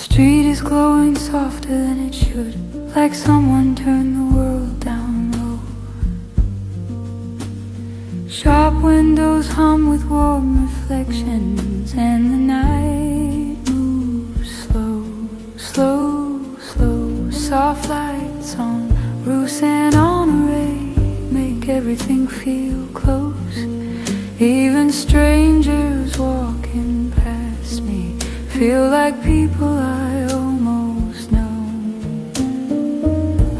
street is glowing softer than it should, like someone turned the world down low. Shop windows hum with warm reflections, and the night moves slow, slow, slow. Soft lights on roofs and on array make everything feel close. Even strangers walking past me feel like people I almost know.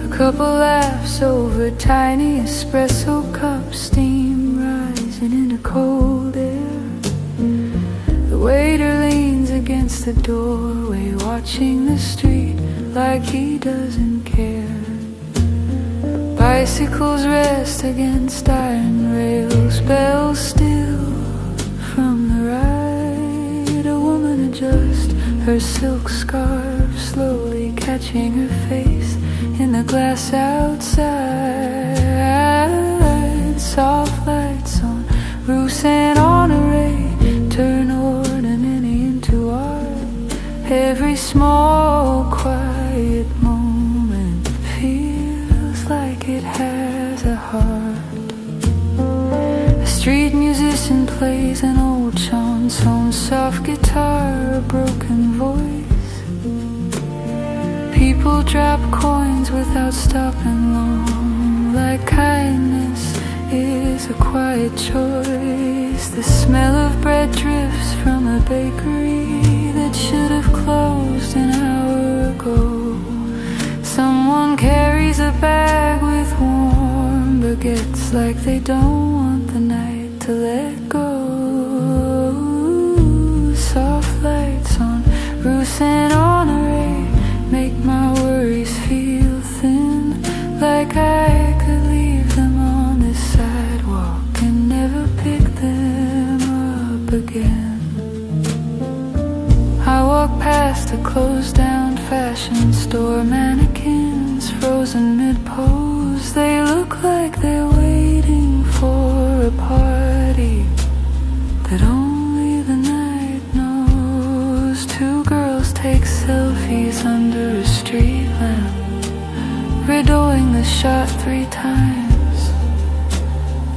A couple laughs over tiny espresso cups, steam rising into cold air. The waiter leans against the doorway, watching the street like he doesn't care. Bicycles rest against iron rails, bells still from the ride. A woman adjusts her silk scarf, slowly catching her face in the glass outside. Soft lights on roofs and on array turn ordinary into art. Every small quiet moment feels like it has a heart. A street musician plays an old chanson, soft guitar, a broken voice. People drop coins without stopping long, like kindness is a quiet choice. The smell of bread drifts from a bakery that should have closed an hour ago. Someone carries a bag with warm baguettes, like they don't want the night to let go. Soft lights on roofs and on array make my worries feel thin, like I could leave them on this sidewalk and never pick them up again. I walk past a closed down fashion store, mannequins frozen mid-pose. They look like they're waiting for a party that only the night knows. Two girls take selfies under a street lamp, redoing the shot 3 times.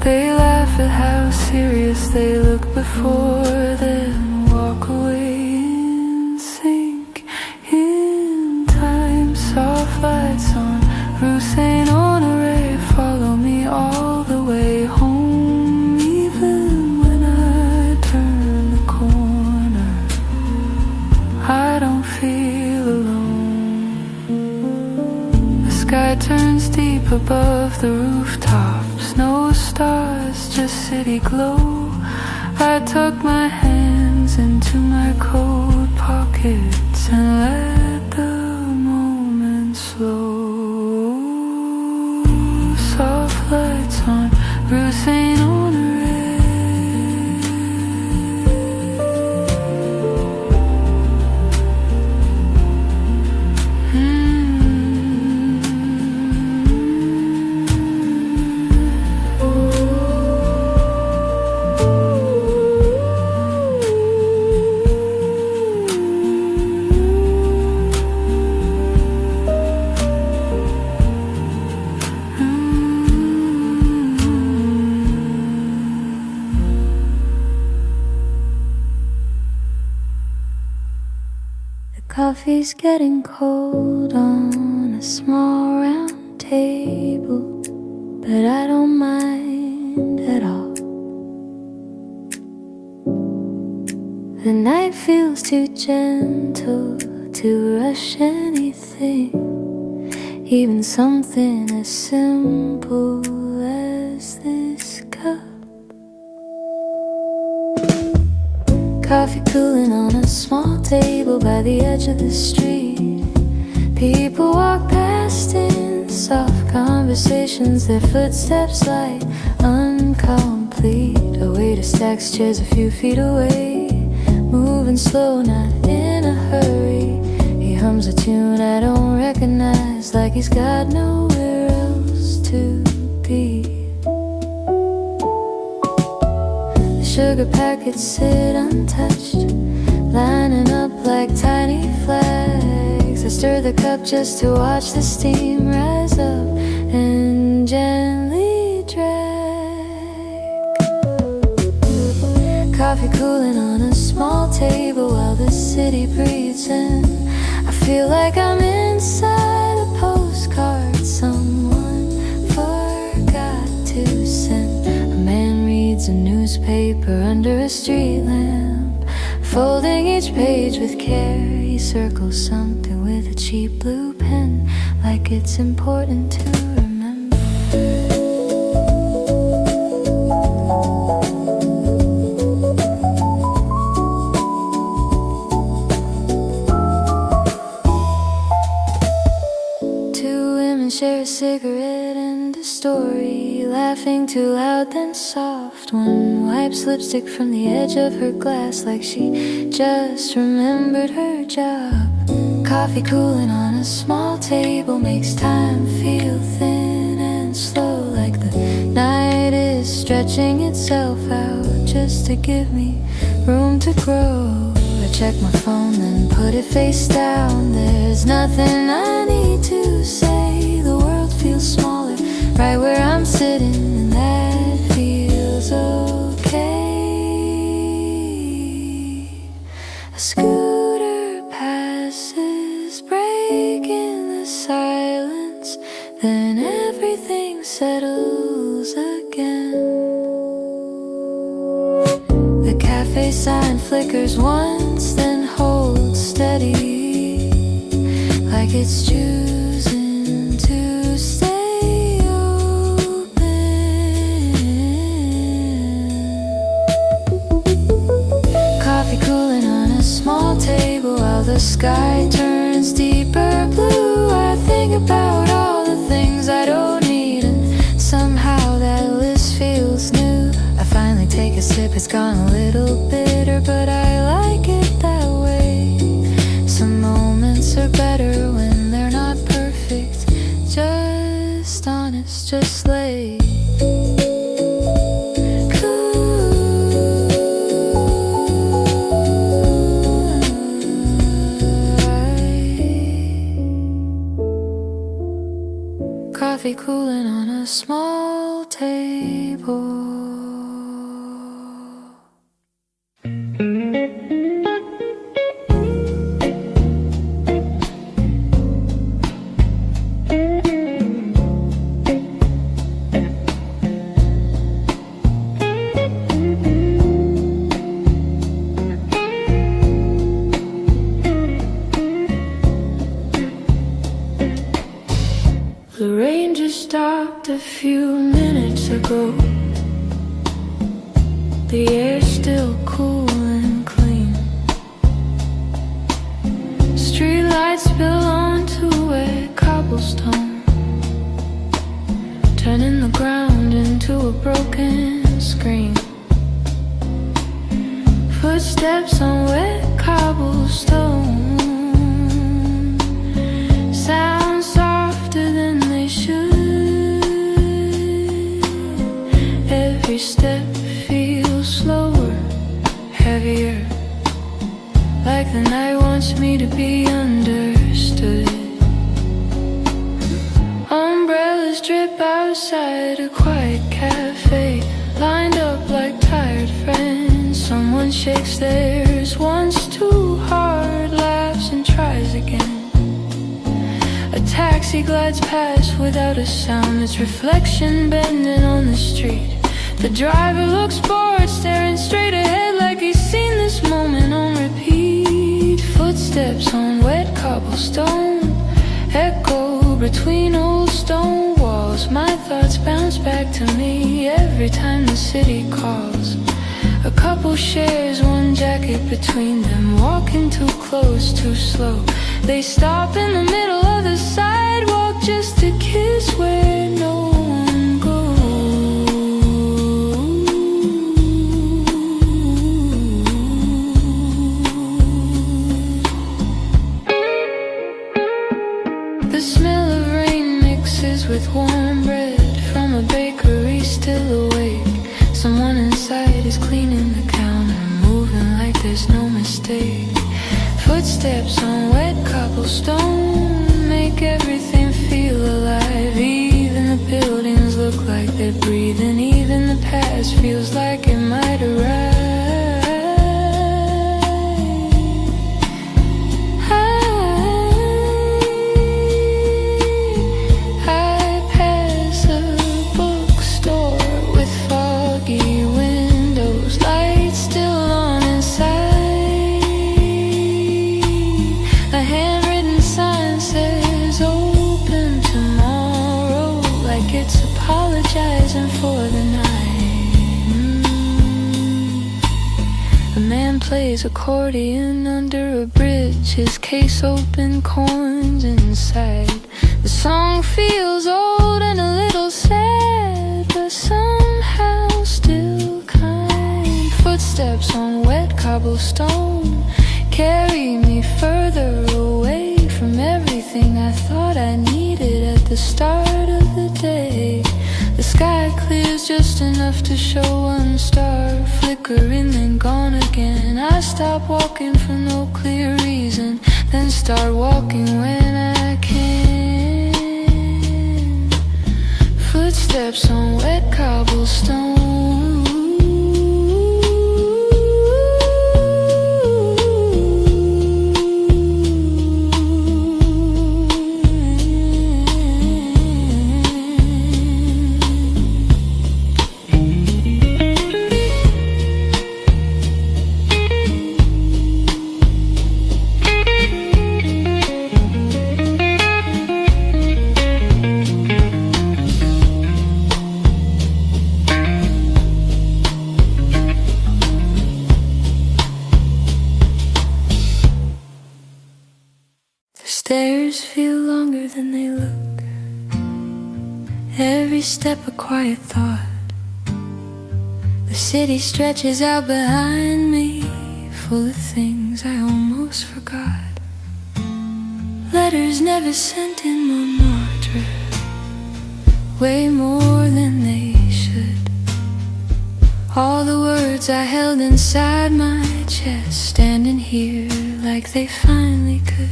They laugh at how serious they look before then walk away in sync in time. Soft lights on roofs and on array follow me all the way home. Even when I turn the corner, I don't feel alone. The sky turns deep above the rooftops, no stars, just city glow. I tuck my hands into my coat pockets and let the moment slow. Soft lights on roofs and on Coffee's getting cold on a small round table, but I don't mind at all. The night feels too gentle to rush anything, even something as simple as this cup. Coffee cooling on a small table by the edge of the street. People walk past in soft conversations, their footsteps light, incomplete. A waiter stacks chairs a few feet away, moving slow, not in a hurry. He hums a tune I don't recognize, like he's got nowhere else to be. Sugar packets sit untouched, lining up like tiny flags. stir the cup just to watch the steam rise up and gently drag. Coffee cooling on a small table while the city breathes in. I feel like I'm inside a postcard someone forgot to send. A man reads a newspaper under a street lamp, folding each page with care. He circles something with a cheap blue pen, like it's important to remember. Two women share a cigarette and a story, laughing too loud then soft. One wipes lipstick from the edge of her glass like she just remembered her job. Coffee cooling on a small table makes time feel thin and slow, like the night is stretching itself out just to give me room to grow. I check my phone then put it face down. There's nothing I need to say. The world feels smaller right where I'm sitting, and that feels okay. A scooter passes, breaking the silence, then everything settles again. The cafe sign flickers once, then holds steady, like it's choosing to stay open. Coffee cooling on a small table while the sky turns deeper blue. I think about all the things I don't need, and somehow that list feels new. I finally take a sip, it's gone a little bitter, but I like it that way. Some moments are better when they're not perfect, just honest, just late. Coffee cooling on a small table. The rain just stopped a few minutes ago. The air's still cool and clean. Streetlights spill onto wet cobblestone, turning the ground into a broken screen. Footsteps on wet cobblestone sound softer than they should. Every step feels slower, heavier, like the night wants me to be understood. Umbrellas drip outside a quiet cafe, lined up like tired friends. Someone shakes theirs once too hard, laughs and tries again. A taxi glides past without a sound, its reflection bending on the street. The driver looks bored, staring straight ahead like he's seen this moment on repeat. Footsteps on wet cobblestone echo between old stone walls. My thoughts bounce back to me every time the city calls. A couple shares one jacket between them, walking too close, too slow. They stop in the middle of the sidewalk just to kiss where no one goes. The smell of rain mixes with warm bread from a bakery still awake. Someone inside is cleaning the counter, moving like there's no mistake. Footsteps on wet cobblestone make everything feel alive. Even the buildings look like they're breathing. Even the past feels like it might arrive. I pass a bookstore with foggy windows, lights still on inside. A handwritten sign says open tomorrow, like it's apologizing for the night. A man plays accordion under a bridge, his case open, corns inside. The song feels old and a little sad, but somehow still kind. Footsteps on wet cobblestone carry me further away from everything I thought I needed at the start of the day. The sky clears just enough to show one star flickering, then gone again. I stop walking for no clear reason, then start walking when I can. Footsteps on wet cobblestone. Stairs feel longer than they look. Every step a quiet thought. The city stretches out behind me, full of things I almost forgot. Letters never sent in Montmartre, way more than they should. All the words I held inside my chest, standing here like they finally could.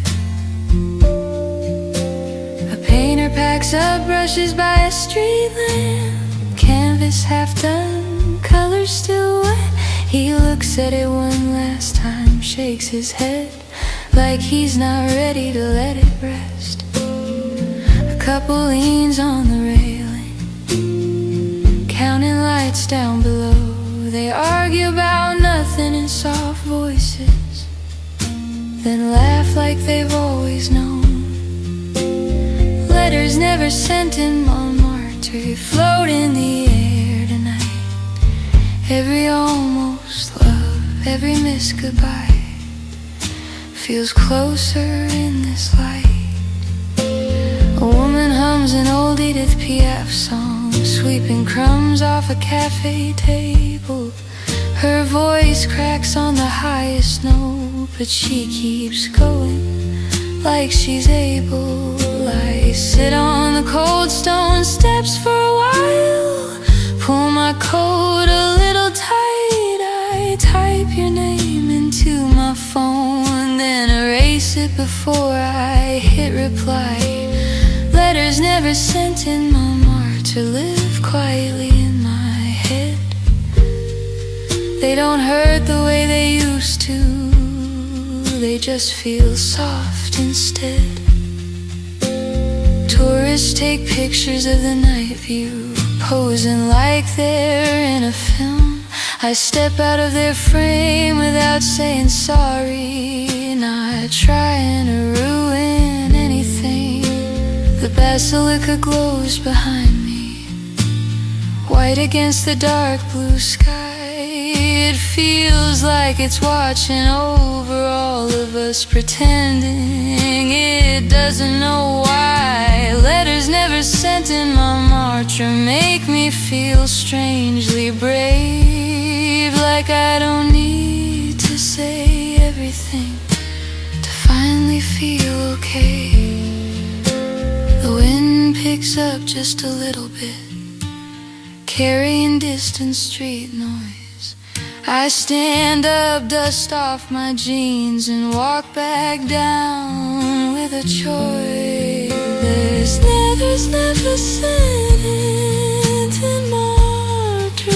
Painter packs up brushes by a street lamp, canvas half done, colors still wet. He looks at it one last time, shakes his head like he's not ready to let it rest. A couple leans on the railing, counting lights down below. They argue about nothing in soft voices, then laugh like they've always known. Letters never sent in Montmartre float in the air tonight. Every almost love, every missed goodbye feels closer in this light. A woman hums an old Edith Piaf song, sweeping crumbs off a cafe table. Her voice cracks on the highest note, but she keeps going like she's able. I sit on the cold stone steps for a while, pull my coat a little tight. I type your name into my phone, then erase it before I hit reply. Letters never sent in Montmartre live quietly in my head. They don't hurt the way they used to, they just feel soft instead. Tourists take pictures of the night view, posing like they're in a film. I step out of their frame without saying sorry, not trying to ruin anything. The basilica glows behind me, white against the dark blue sky. It feels like it's watching over all of us, pretending it doesn't know why. Letters never sent in Montmartre make me feel strangely brave, like I don't need to say everything to finally feel okay. The wind picks up just a little bit, carrying distant street noise. I stand up, dust off my jeans, and walk back down with a choice. There's never sentence in my dream.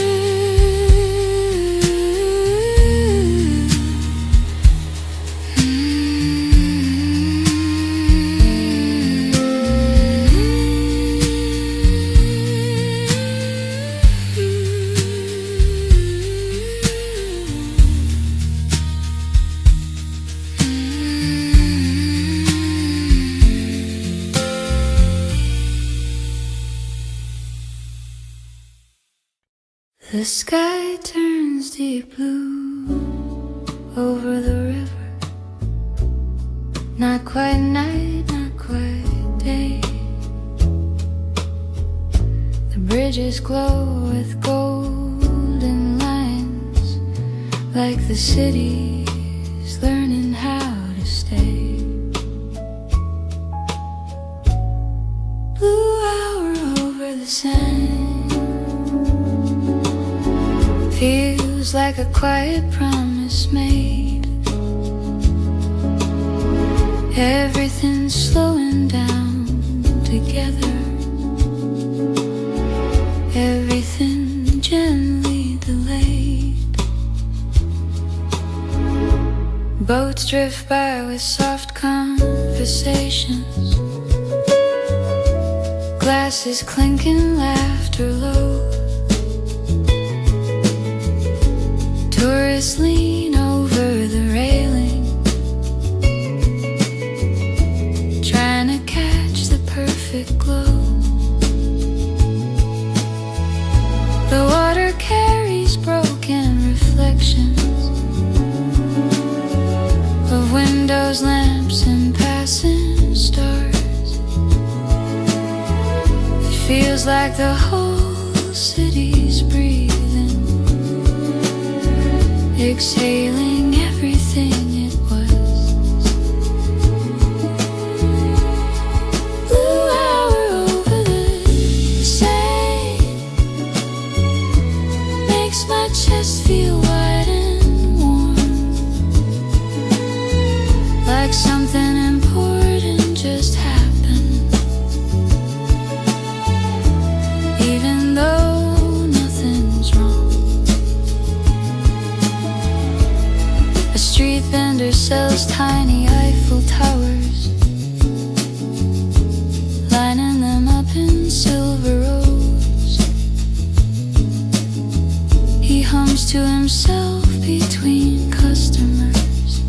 The sky turns deep blue over the river. Not quite night, not quite day. The bridges glow with golden lines, like the city's learning how to stay. Blue hour over the sand feels like a quiet promise made. Everything's slowing down together. Everything gently delayed. Boats drift by with soft conversations. Glasses clinking, laughter low. Tourists lean over the railing, trying to catch the perfect glow. The water carries broken reflections of windows, lamps, and passing stars. It feels like the whole city's breathing, exhaling everything it was. Blue hour over the sand makes my chest feel wide and warm, like something important just happened, even though nothing's wrong. Street vendor sells tiny Eiffel towers, lining them up in silver rows. He hums to himself between customers,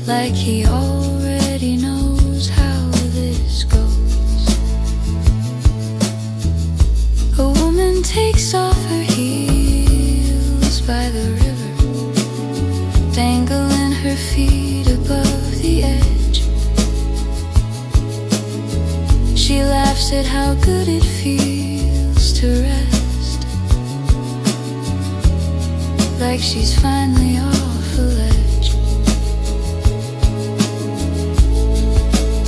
like he already knows how this goes. A woman takes off her heels by the river, dangling her feet above the edge. She laughs at how good it feels to rest, like she's finally off a ledge.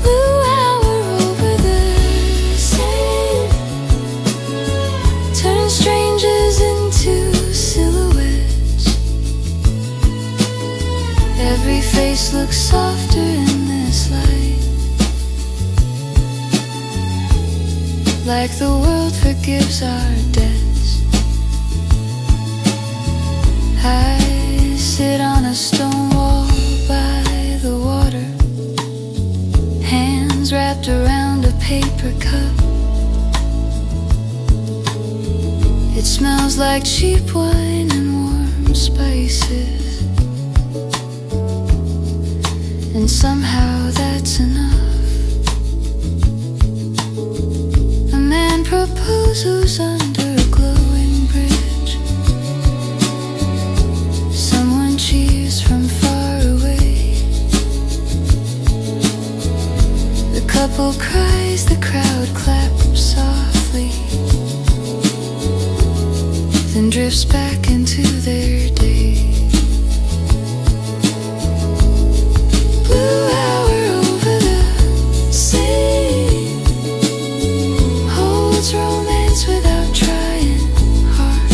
Blue hour over the sand turns strangers into silhouettes. Every face looks softer in this light, like the world forgives our debts. I sit on a stone wall by the water, hands wrapped around a paper cup. It smells like cheap wine and warm spices, and somehow that's enough. A man proposes under a glowing bridge. Someone cheers from far away. The couple cries, the crowd claps softly, then drifts back into their day. Blue hour over the sea holds romance without trying hard.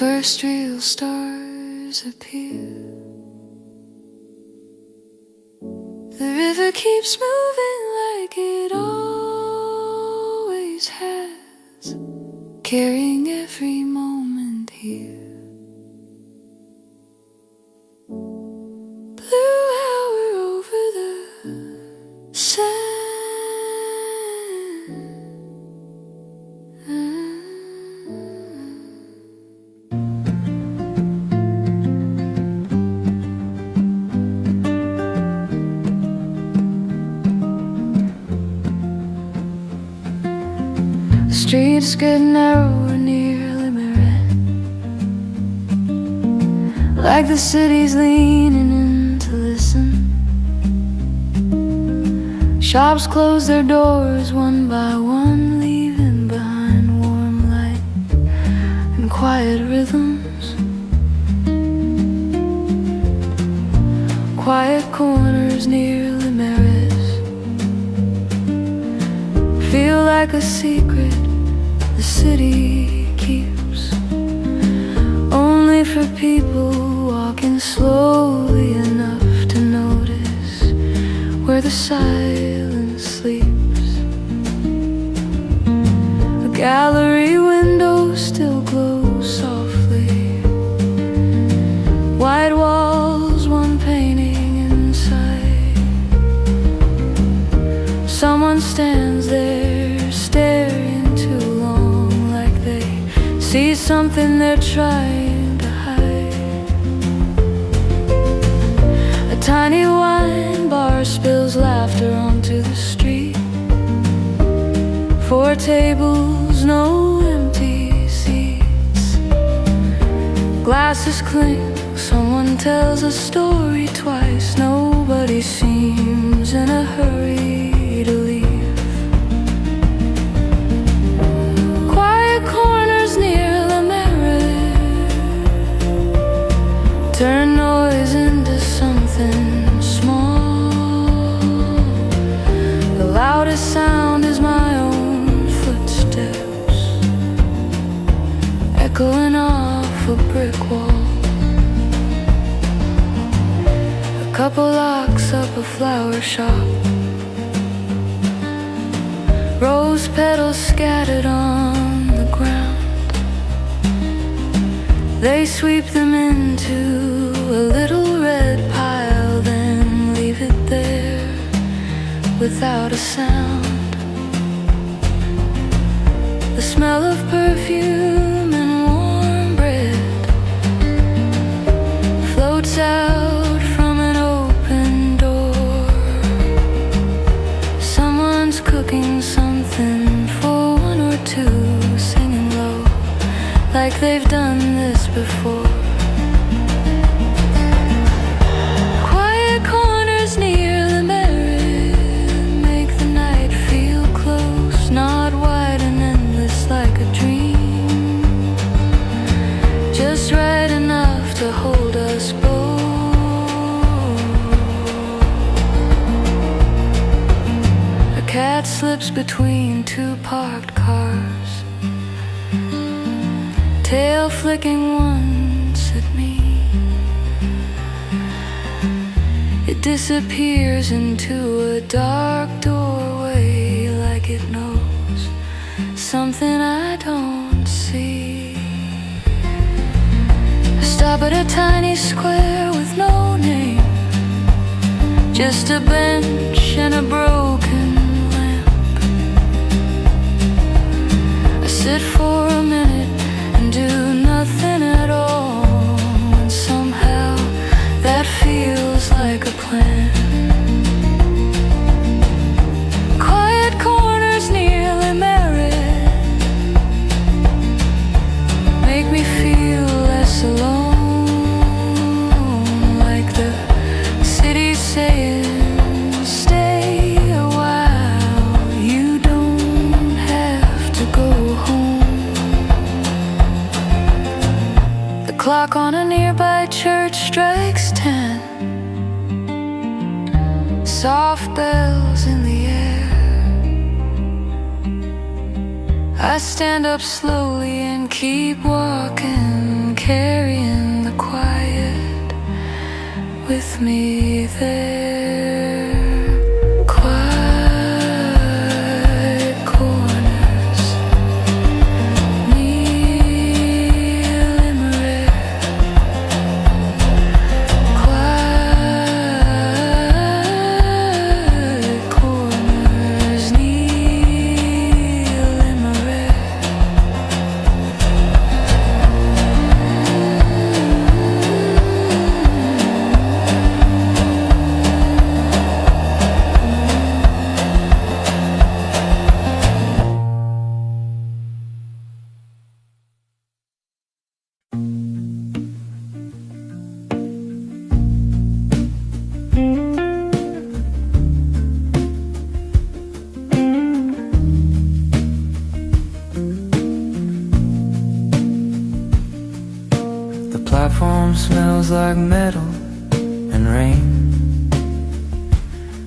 first real stars appear. The river keeps moving like it always has, carrying every moment here. Blue hour over the sand. The streets get narrower near Limerick, like the city's leaning in to listen. Shops close their doors one by one, leaving behind warm light and quiet rhythms. Quiet corners near Limeris feel like a secret the city keeps, only for people walking slowly enough to notice where the silence sleeps. A gallery window still glows softly, white walls, one painting inside. Someone stands there staring too long, like they see something they're trying to hide. A tiny wine bar spills laughter onto the street. 4 tables, no empty seats. Glasses clink, someone tells a story twice. Nobody seems in a hurry to leave. Quiet corners near Limerick turn noise into something small. The loudest sound is my own footsteps, echoing off a brick wall. A couple locks up a flower shop, rose petals scattered on the ground. They sweep them into a little red pile, then leave it there without a sound. The smell of perfume and warm bread floats out from an open door. Someone's cooking something for 1 or 2, singing low, like they've done this before. Quiet corners near the Merritt make the night feel close, not wide and endless like a dream, just right enough to hold us both. A cat slips between 2 parked cars, tail flicking once at me. It disappears into a dark doorway, like it knows something I don't see. I stop at a tiny square with no name, just a bench and a broken lamp. I sit for a minute and do nothing at all, and somehow that feels like a plan. Quiet corners near Limerick make me feel less alone, like the city saying, stay a while, you don't have to go home. The clock on a nearby church strikes 10, soft bells in the air. I stand up slowly and keep walking, carrying the quiet with me there. Quiet corners near Limerick. Quiet corners near Limerick. The platform smells like metal and rain.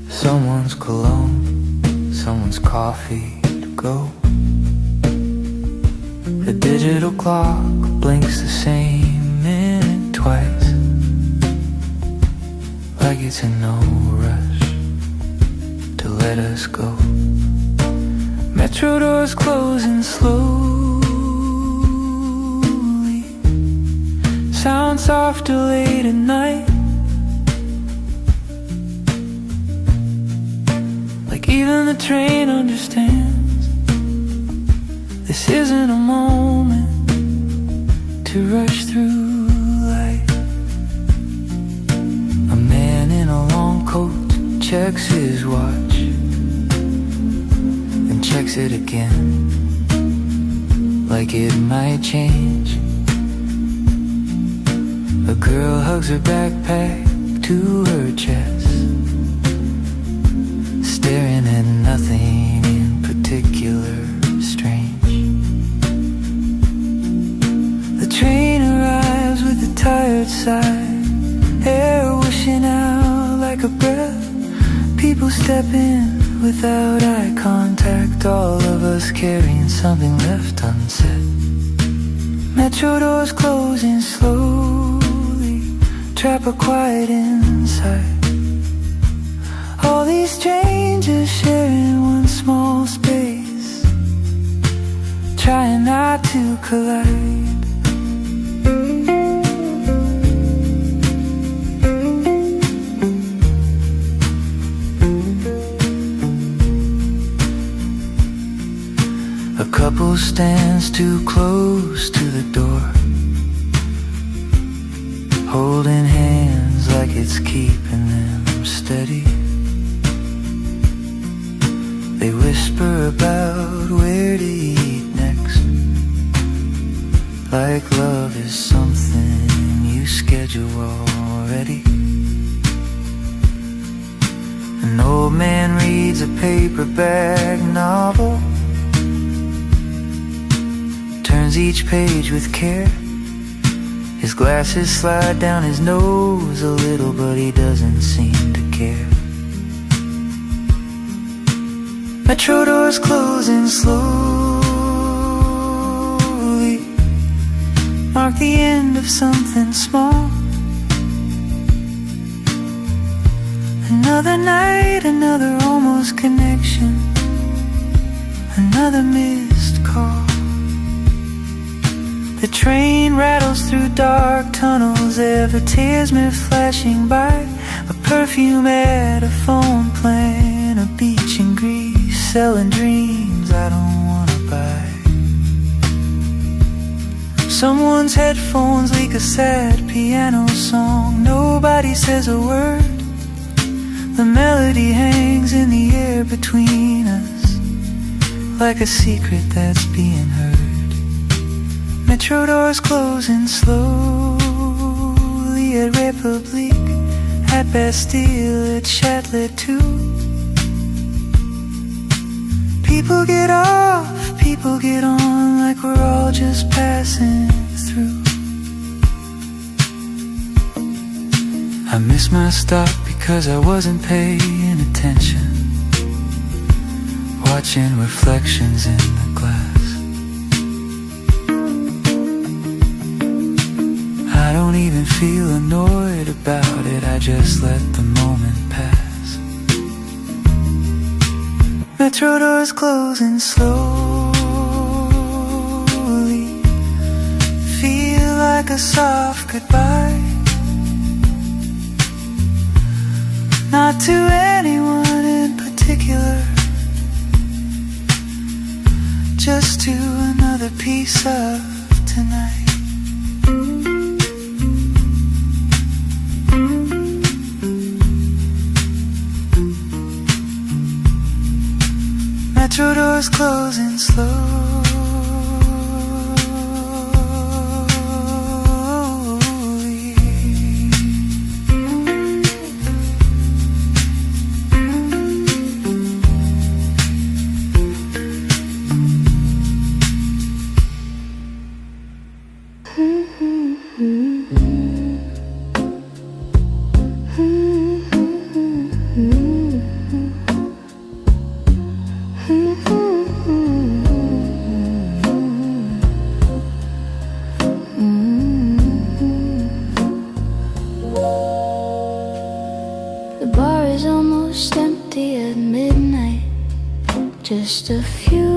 Someone's cologne, someone's coffee to go. The digital clock blinks the same minute twice, like it's in no rush to let us go. Metro doors closing slowly, sound softer late at night, like even the train understands this isn't a moment to rush through life. A man in a long coat checks his watch, then checks it again, like it might change. A girl hugs her backpack to her chest, staring at nothing in particular strange. The train arrives with a tired sigh, air wishing out like a breath. People step in without eye contact, all of us carrying something left unsaid. Metro doors closing slowly, trap a quiet inside. All these strangers sharing one small space, trying not to collide. A couple stands too close to the door, holding hands like it's keeping them steady. They whisper about where to eat next, like love is something you schedule already. An old man reads a paperback novel, turns each page with care. His glasses slide down his nose a little, but he doesn't seem to care. Metro doors closing slowly, mark the end of something small. Another night, another almost connection, another missed call. The train rattles through dark tunnels, advertisement flashing by, a perfume ad, a phone plan, a beach in Greece, selling dreams I don't wanna buy. Someone's headphones leak a sad piano song, nobody says a word. The melody hangs in the air between us, like a secret that's being heard. Metro doors closing slowly at République, at Bastille, at Châtelet too. People get off, people get on, like we're all just passing through. I missed my stop because I wasn't paying attention, watching reflections in the glass. I don't even feel annoyed about it, I just let the moment pass. Metro doors closing slowly, feel like a soft goodbye. Not to anyone in particular, just to another piece of tonight. Metro doors closing slowly. The bar is almost empty at midnight. Just a few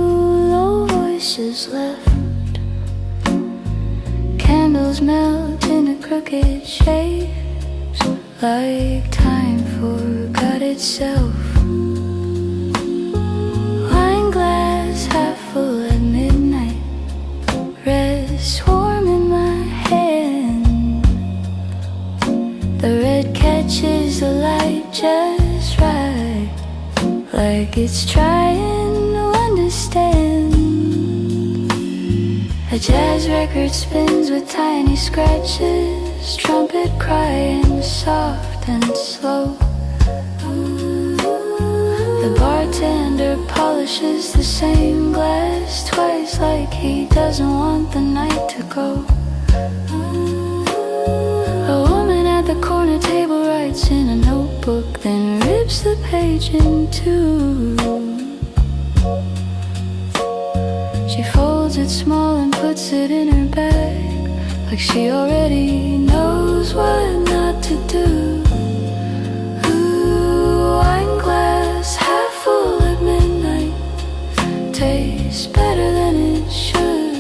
low voices left. Candles melt into crooked shapes, like time forgot itself. Wine glass half full at midnight, rests warm in my hand. The red catches the light just right, like it's trying to understand. A jazz record spins with tiny scratches, trumpet crying soft and slow. The bartender polishes the same glass twice, like he doesn't want the night to go. A woman at the corner table writes in a notebook, then rips the page in two. She folds it small and puts it in her bag, like she already knows what not to do. Ooh, wine glass half full at midnight, tastes better than it should.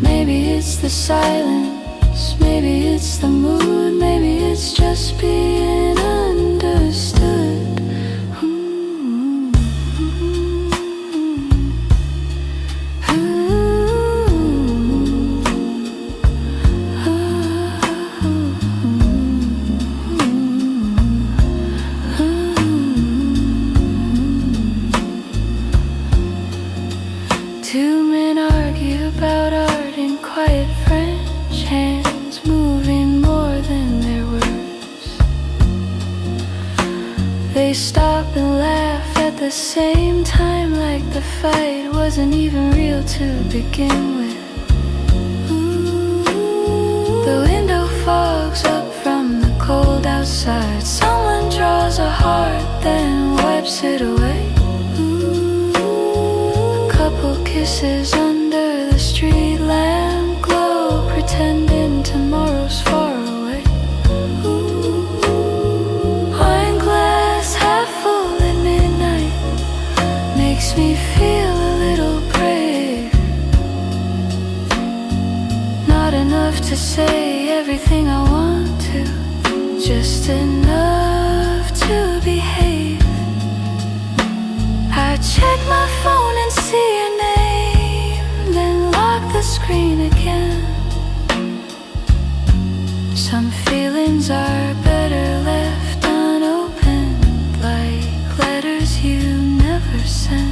Maybe it's the silence, maybe it's the mood, maybe it's just being understood. Two men argue about art in quiet French, hands moving more than their words. They stop and laugh at the same time, like the fight wasn't even real to begin with. The window fogs up from the cold outside. Someone draws a heart, then wipes it away. Kisses under the street lamp glow, pretending tomorrow's far away. Wine glass half full at midnight makes me feel a little brave. Not enough to say everything I want to, just enough to behave. I check my phone and see your name, then lock the screen again. Some feelings are better left unopened, like letters you never send.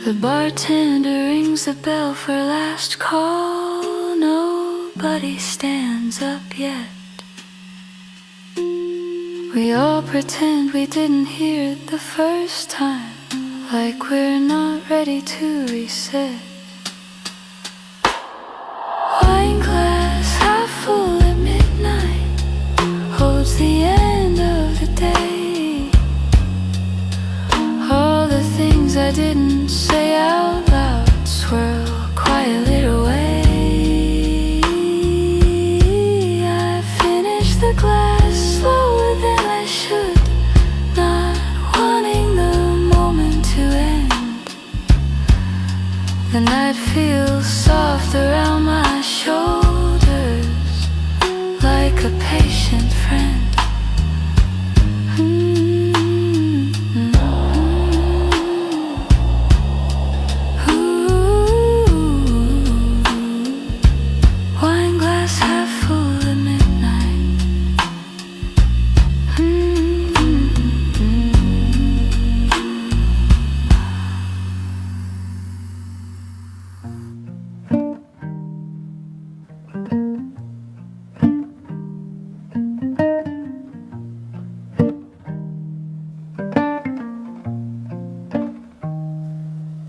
The bartender rings the bell for last call. Nobody stands up yet. We all pretend we didn't hear it the first time, like we're not ready to reset. Wine glass half full at midnight holds the end of the day. All the things I didn't say out loud swirl quietly away. I finish the glass slower than I should, not wanting the moment to end. The night feels soft around my shoulders, like a patient friend. Wine glass half full at midnight.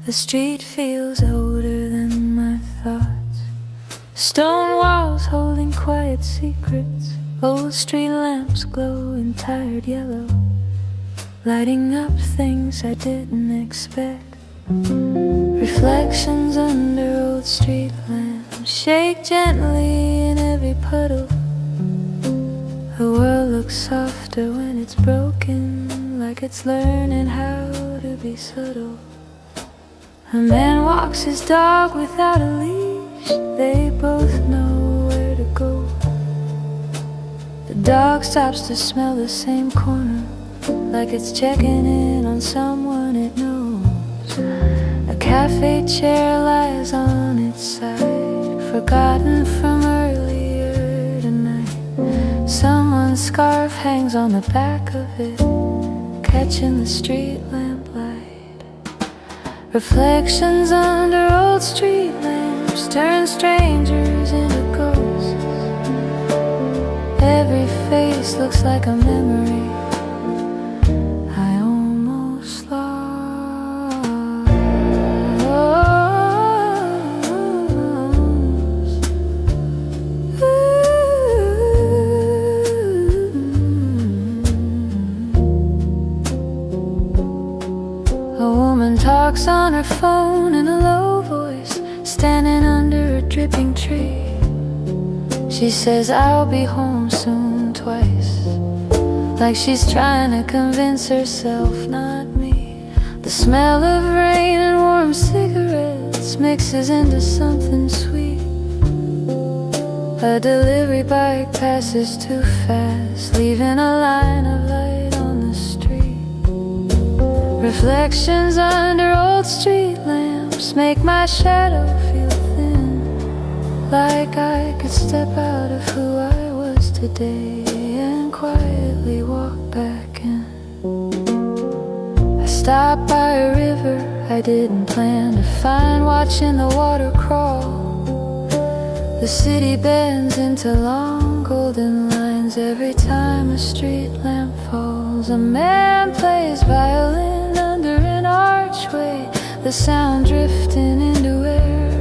The street feels older than my thoughts. Stone walls holding quiet secrets. Old street lamps glow in tired yellow, lighting up things I didn't expect. Reflections under old street lamps shake gently in every puddle. The world looks softer when it's broken, like it's learning how to be subtle. A man walks his dog without a leash. They both know where to go. The dog stops to smell the same corner, like it's checking in on someone it knows. A cafe chair lies on its side, forgotten from earlier tonight. Someone's scarf hangs on the back of it, catching the street lamplight. Reflections under old street lamps turn strangers into ghosts. Every face looks like a memory I almost lost. A woman talks on her phone in a low voice, standing under a dripping tree. She says, "I'll be home soon," twice, like she's trying to convince herself, not me. The smell of rain and warm cigarettes mixes into something sweet. A delivery bike passes too fast, leaving a line of light on the street. Reflections under old street lamps make my shadow feel thin, like I could step out of who I was today and quietly walk back in. I stopped by a river I didn't plan to find, watching the water crawl. The city bends into long golden lines every time a street lamp falls. A man plays violin under an archway, the sound drifting into air.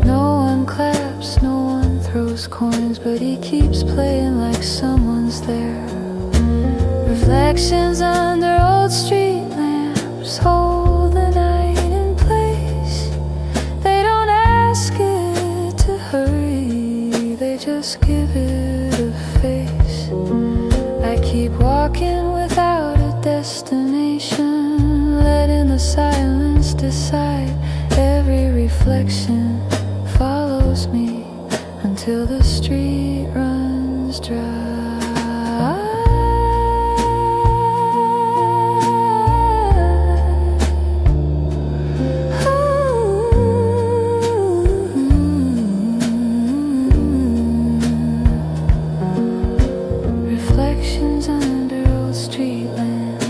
No one claps, no one throws coins, but he keeps playing like someone's there. Reflections under old street lamps hold the night in place. They don't ask it to hurry, they just give it a face. I keep walking without a destination, letting the silence decide. Every reflection follows me until the street runs dry. Reflections under old street lamp.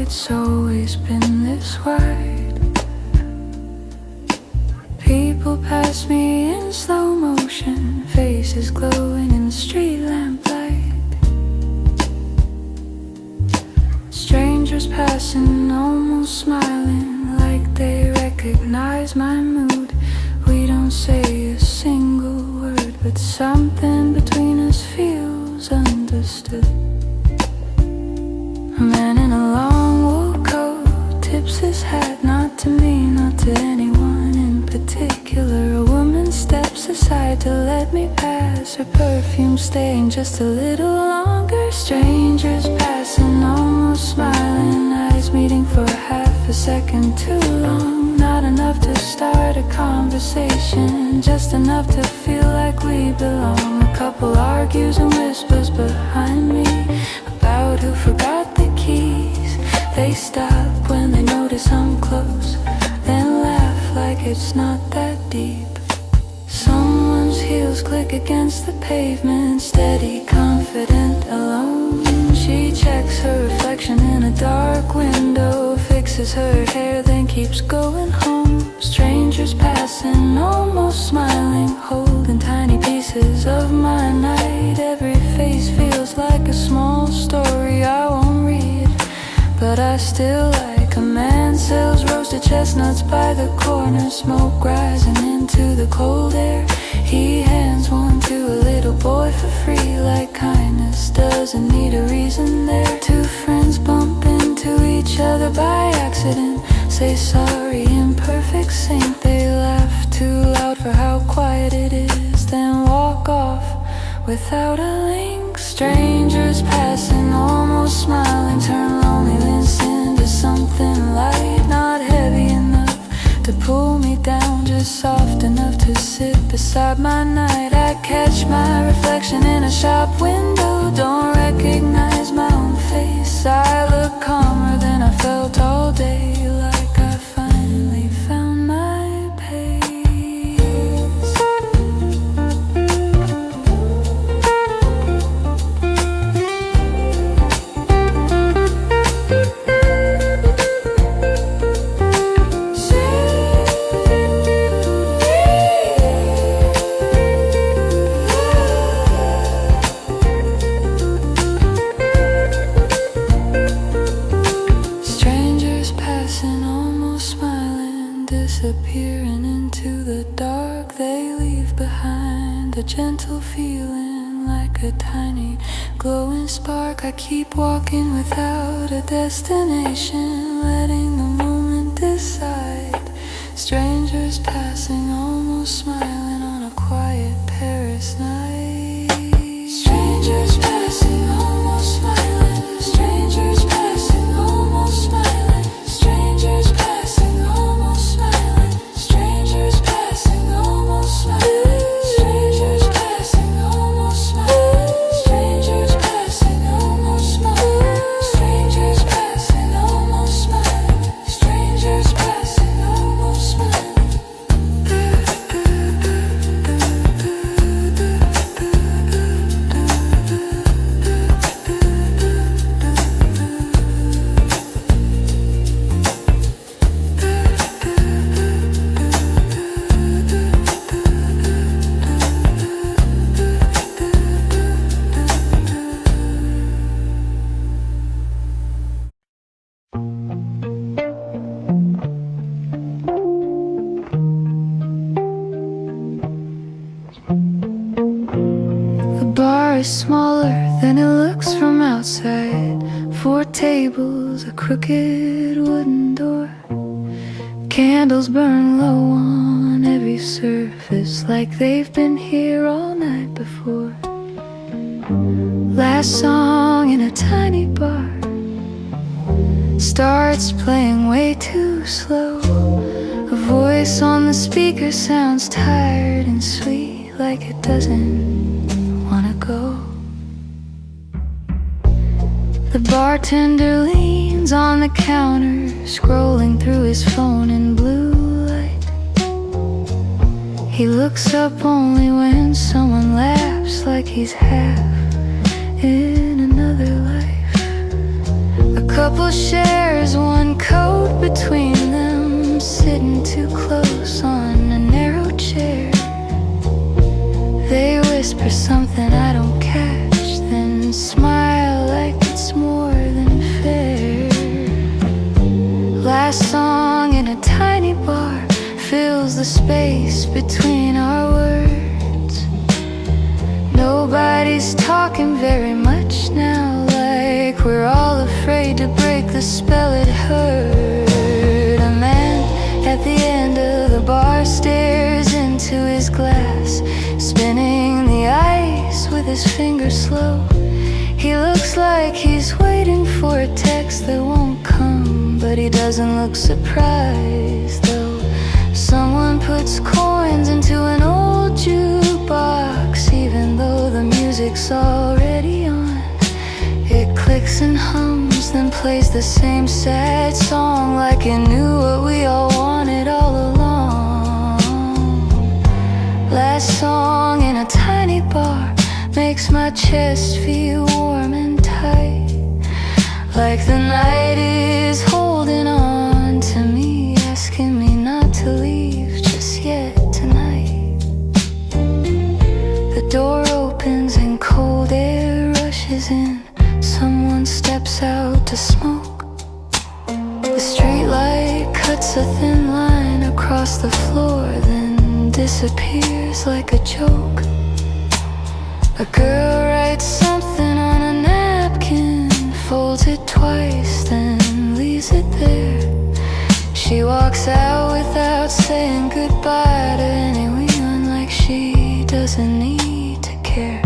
it's always been this wide. People pass me in slow motion, faces glowing in the street lamplight. Strangers passing, almost smiling, like they recognize my mood. We don't say a single word, but something between us feels understood. A man in a long wool coat tips his hat, not to me, not to anyone in particular. A woman steps aside to let me pass, her perfume staying just a little longer. Strangers passing, almost smiling, eyes meeting for half a second too long. Not enough to start a conversation, just enough to feel like we belong. A couple argues and whispers behind me about who forgot the keys. They stop when they notice I'm close, then laugh like it's not that deep. Someone's heels click against the pavement, steady, confident, alone. She checks her reflection in a dark window, fixes her hair, then keeps going home. Strangers passing, almost smiling, holding tiny pieces of my night. Every face feels like a small story I won't read, but I still like. A man sells roasted chestnuts by the corner, smoke rising into the cold air. He hands one to a little boy for free, like kindness doesn't need a reason there. Two friends bump into each other by accident, say sorry in perfect sync. They laugh too loud for how quiet it is, then walk off without a link. Strangers passing, almost smiling, turn loneliness into something light. Not heavy enough to pull me down, just soft enough to sit beside my night. I catch my reflection in a shop window, don't recognize my own face. I look calmer than I felt all day, like I finally found my pace. Disappearing into the dark, they leave behind a gentle feeling, like a tiny glowing spark. I keep walking without a destination, letting the moment decide. Strangers passing, almost smiling on a quiet Paris night. Strangers passing, almost smiling. Strangers passing, almost smiling. Strangers passing, almost smiling. Strangers passing, almost smiling. Strangers passing, almost smiling. Strangers passing, almost smiling. Strangers passing, almost smiling. Strangers passing, almost smiling. Is smaller than it looks from outside. 4 tables, a crooked wooden door. Candles burn low on every surface, like they've been here all night before. Last song in a tiny bar starts playing way too slow. A voice on the speaker sounds tired and sweet, like it doesn't wanna go. The bartender leans on the counter, scrolling through his phone in blue light. He looks up only when someone laughs, like he's half in another life. A couple shares one coat between them, sitting too close on a narrow chair. They whisper something I don't catch, then smile like it's more than fair. Last song in a tiny bar fills the space between our words. Nobody's talking very much now, like we're all afraid to break the spell it heard. A man at the end of the bar stares into his glass, spinning the ice with his fingers slow. He looks like he's waiting for a text that won't come, but he doesn't look surprised though. Someone puts coins into an old jukebox, even though the music's already on. It clicks and hums, then plays the same sad song, like it knew what we all wanted all along. Last song in a tiny bar makes my chest feel warm and tight, like the night is holding on to me, asking me not to leave just yet tonight. The door opens and cold air rushes in. Someone steps out to smoke. The streetlight cuts a thin line across the floor, then disappears like a joke. A girl writes something on a napkin, folds it twice, then leaves it there. She walks out without saying goodbye to anyone, like she doesn't need to care.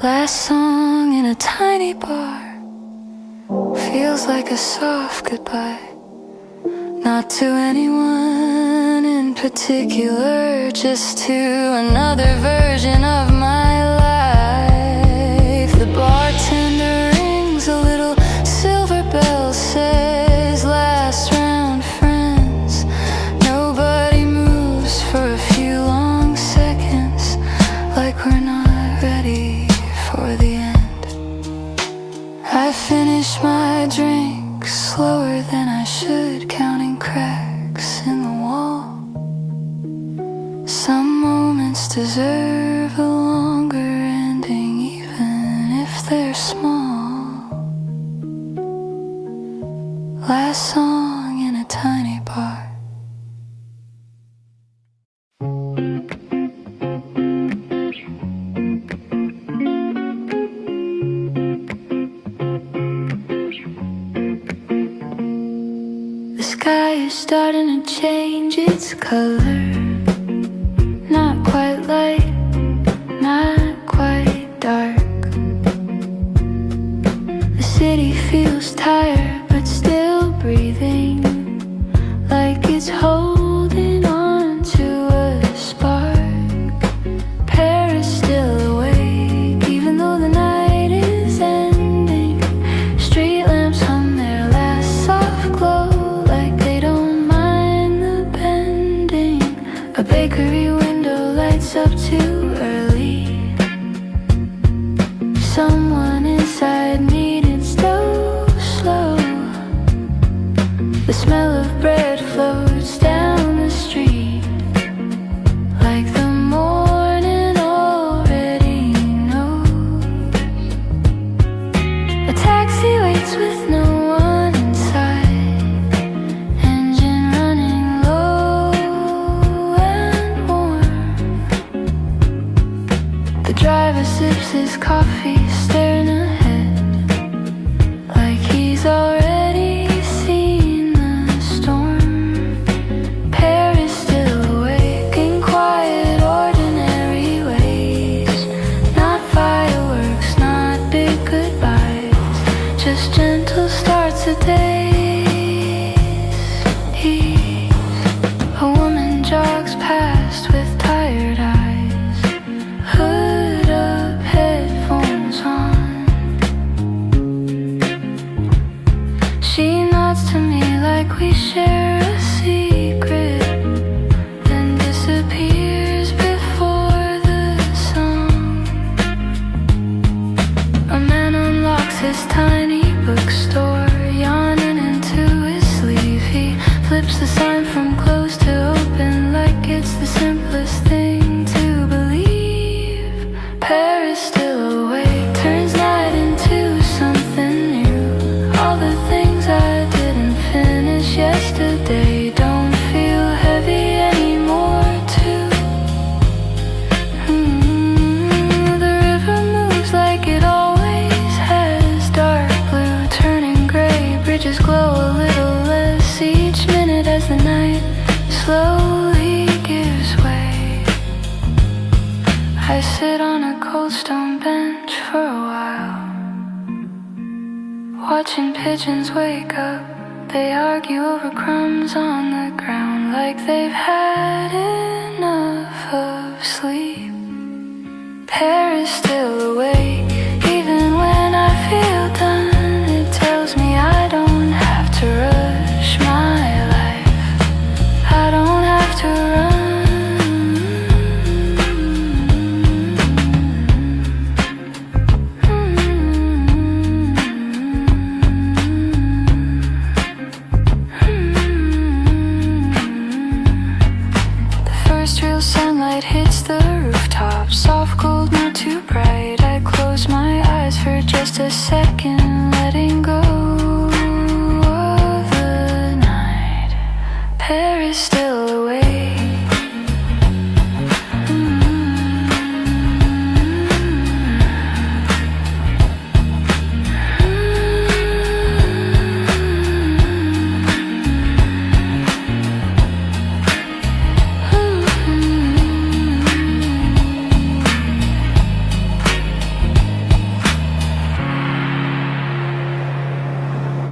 Last song in a tiny bar feels like a soft goodbye. Not to anyone in particular, just to another version of my life. The bartender rings a little silver bell, says last round friends. Nobody moves for a few long seconds, like we're not ready for the end. I finish my drink slower than I should, counting cracks in the wall. Some moments deserve a longer ending, even if they're small. Last song in a tiny bar. The sky is starting to change its color. Not quite light, not quite dark. The city feels tired but still breathing, like it's holding on to a spark. Paris still awake, even though the night is ending. Street lamps hum their last soft glow, like they don't mind the bending. A bakery window lights up too early. Someone inside needed stove slow. The smell of bread floats down the street, like the morning already knows. A taxi waits with no one inside, engine running low and warm. The driver sips his coffee, staring ahead, like he's already seen the storm. Paris still awake in quiet, ordinary ways. Not fireworks, not big goodbyes, just gentle starts of days. A woman jogs past with tired eyes, hood up, headphones on. She nods to me like we share a secret, then disappears before the song. A man unlocks his moves, the sign from closed to open, like it's the simplest thing to believe. Paris still awake, turns night into something new. All the things I didn't finish yesterday don't feel heavy anymore too. The river moves like it always has, dark blue turning gray, bridges glow a little less each minute as the night slowly gives way. I sit on a cold stone bench for a while, watching pigeons wake up. They argue over crumbs on the ground, like they've had enough of sleep. Paris still awake, even when I feel done. It tells me I don't have to rush my life, I don't have to run. Real sunlight hits the rooftop, soft, cold, not too bright. I close my eyes for just a second.